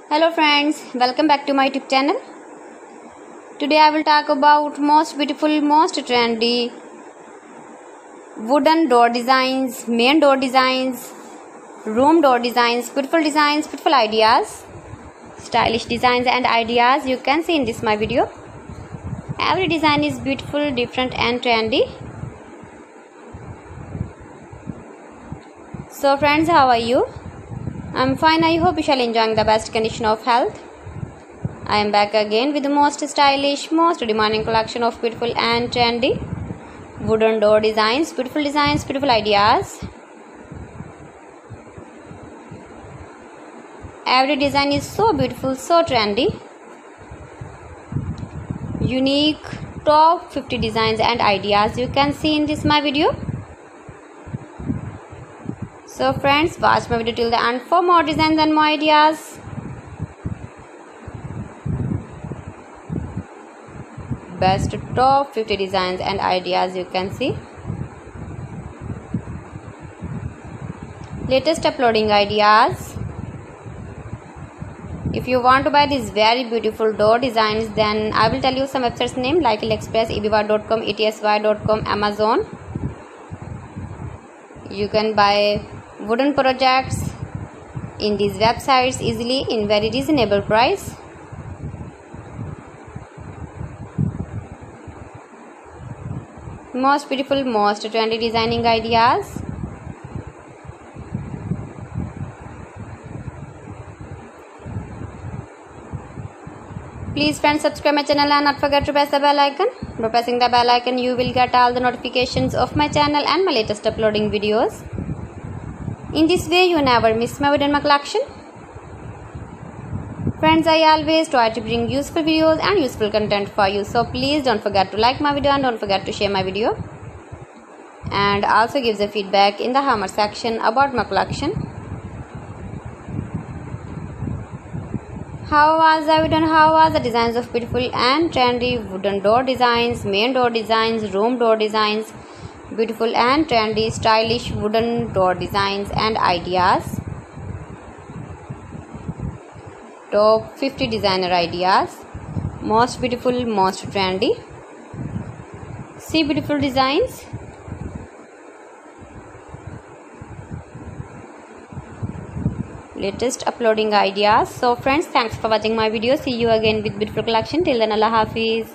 Hello friends, welcome back to my YouTube channel. Today I will talk about most beautiful, most trendy wooden door designs, main door designs, room door designs, beautiful ideas, stylish designs and ideas you can see in this my video. Every design is beautiful, different and trendy. So friends, how are you? I'm fine. I hope you shall enjoying the best condition of health. I am back again with the most stylish, most demanding collection of beautiful and trendy wooden door designs, beautiful ideas. Every design is so beautiful, so trendy. Unique top 50 designs and ideas you can see in this my video. So friends, watch my video till the end for more designs and more ideas. Best top 50 designs and ideas you can see. Latest uploading ideas. If you want to buy these very beautiful door designs, then I will tell you some websites name like AliExpress, ebiva.com, etsy.com, Amazon. You can buy wooden projects in these websites easily in very reasonable price. Most beautiful, most trendy designing ideas. Please friends, subscribe my channel and not forget to press the bell icon. By pressing the bell icon you will get all the notifications of my channel and my latest uploading videos. In this way you never miss my video and my collection. Friends, I always try to bring useful videos and useful content for you. So please don't forget to like my video and don't forget to share my video. And also give the feedback in the comment section about my collection. How was the video and how was the designs of beautiful and trendy wooden door designs, main door designs, room door designs, beautiful and trendy stylish wooden door designs and ideas. Top 50 designer ideas. Most beautiful, most trendy. See beautiful designs. Latest uploading ideas. So friends, thanks for watching my video. See you again with beautiful collection. Till then, Allah Hafiz.